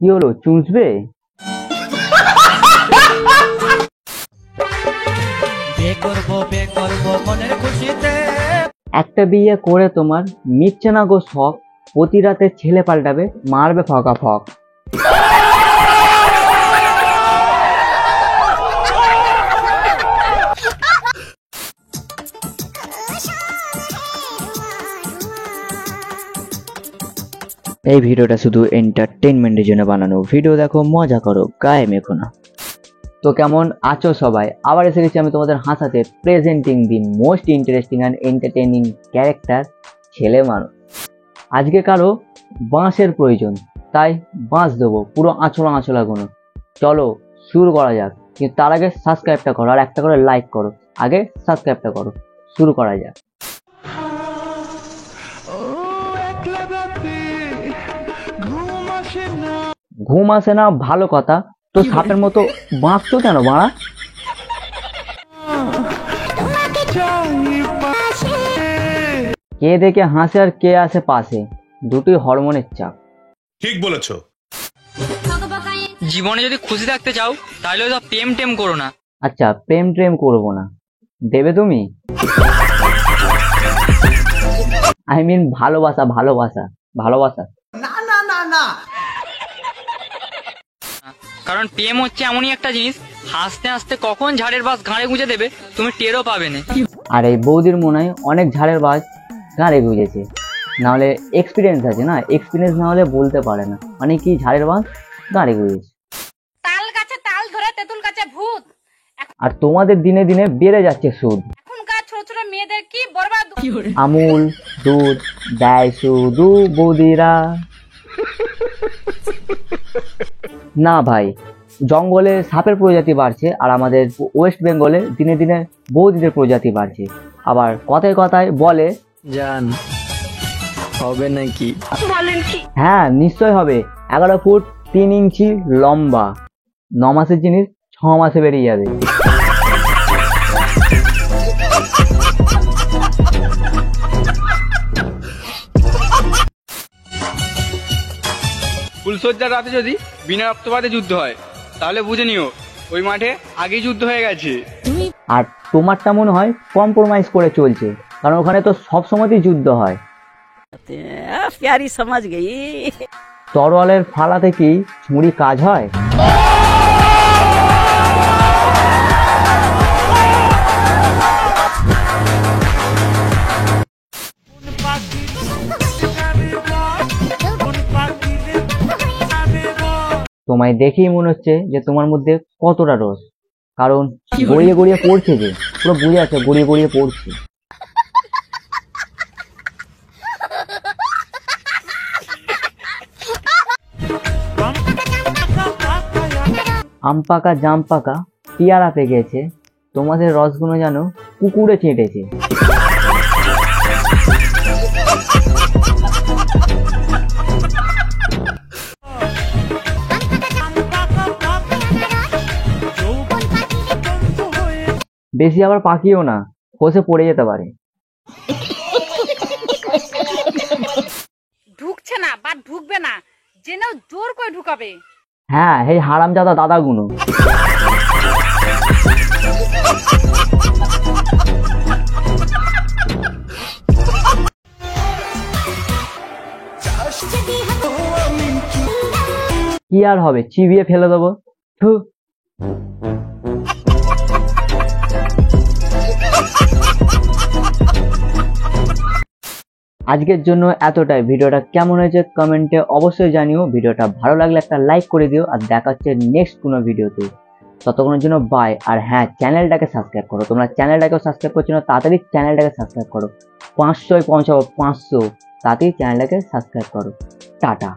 কি হলো, চুষবে? একটা বিয়ে করে তোমার মিটছে না গো শখ, প্রতি রাতে ছেলে পাল্টাবে, মারবে ফকা ফক। এই ভিডিওটা শুধু এন্টারটেনমেন্টের জন্য বানানো, ভিডিও দেখো, মজা করো, গায়ে মেখো না। তো কেমন আছো সবাই? আবার এসে গেছি আমি তোমাদের হাসাতে, presenting the most interesting and entertaining character, ছেলে মানুষ। আজকে কারো বাঁশের প্রয়োজন, তাই বাঁশ দেবো, পুরো আঁচড়া আঁচড়া গুলো। চলো শুরু করা যাক, কিন্তু তার আগে সাবস্ক্রাইবটা করো আর একটা করে লাইক করো। আগে সাবস্ক্রাইবটা করো, শুরু করা যাক। ঘুম আসে না ভালো কথা, তো সাপের মতো বাঁচতো কেন বাড়া? কে দেখে হাসে আর কে আসে পাশে, দুটোই হরমোনের চাপ। ঠিক বলেছো। জীবনে যদি খুশি থাকতে চাও তাহলে তো প্রেম টেম করো না। আচ্ছা, প্রেম ট্রেম করবো না, দেবে তুমি? আই মিন ভালোবাসা, ভালোবাসা, ভালোবাসা। কারণ প্রেম হচ্ছে এমনই একটা জিনিস, হাসতে হাসতে কখন ঝাড়ের বাস ঘাড়ে গুঁজে দেবে তুমি টেরও পাবে না। আর এই বৌদির মনে হয় অনেক ঝাড়ের বাজ গাড়ে গুঁজেছে, নাহলে এক্সপিরিয়েন্স আছে না, এক্সপিরিয়েন্স না হলে বলতে পারে না, মানে কি ঝাড়ের বাজ গাড়ে গুঁজেছে। তাল গাছে তাল ধরে তেঁতুল গাছে ভূত। আর তোমাদের দিনে দিনে বেড়ে যাচ্ছে সুদ। এখনকার ছোট ছোট মেয়েদের কি বরবাদ। আমুল দুধ দেয় শুধু বৌদিরা। না ভাই, জঙ্গলে সাপের প্রজাতি বাড়ছে আর আমাদের ওয়েস্ট বেঙ্গলে দিনে দিনে বৌদিদের প্রজাতি বাড়ছে। আবার কথায় কথায় বলে জান হবে নাকি? হ্যাঁ নিশ্চয় হবে, 11 ফুট 3 ইঞ্চি লম্বা, 9 মাসের জিনিস 6 মাসে বেরিয়ে যাবে। ফুলসজ্জার রাতে যদি বিনা রক্তপাতে যুদ্ধ হয় তাহলে বুঝে নিও ওই মাঠে আগেই যুদ্ধ হয়ে গেছে। আর তোমারটা মনে হয় কম্প্রোমাইজ করে চলছে, কারণ ওখানে তো সব সময়তেই যুদ্ধ হয়। प्यारी समझ गई। তরোয়ালের ফালাতে কি ছুরি কাজ হয়? তোমায় দেখেই মনে হচ্ছে যে তোমার মধ্যে কতটা রস, কারণ গড়িয়ে গড়িয়ে পড়ছে, যে পুরো বুঝে আছে গড়িয়ে গড়িয়ে পড়ছে। আম পাকা জাম পাকা পেয়ারা পেকেছে, তোমাদের রসগুলো যেন কুকুরে চেটেছে। বেশি আবার পাকিও না, খসে পড়ে যেতে পারে। ঢুকছে না বা ঢুকবে না, যেন জোর করে ঢুকাবে। হ্যাঁ, এই হারামজাদা দাদাগুলো। কি আর হবে, চিবিয়ে ফেলে দেবো। থু। আজকের জন্য এতটাই। ভিডিওটা কেমন হয়েছে কমেন্টে অবশ্যই জানিও। ভিডিওটা ভালো লাগলে একটা লাইক করে দিও, আর দেখা হচ্ছে নেক্সট কোনো ভিডিওতে। ততক্ষণের জন্য বাই। আর হ্যাঁ, চ্যানেলটাকে সাবস্ক্রাইব করো, তোমরা চ্যানেলটাকেও সাবস্ক্রাইব করছো না, তাড়াতাড়ি চ্যানেলটাকে সাবস্ক্রাইব করো। 500 পৌঁছাবো, 500, তাড়াতাড়ি চ্যানেলটাকে সাবস্ক্রাইব করো। টাটা।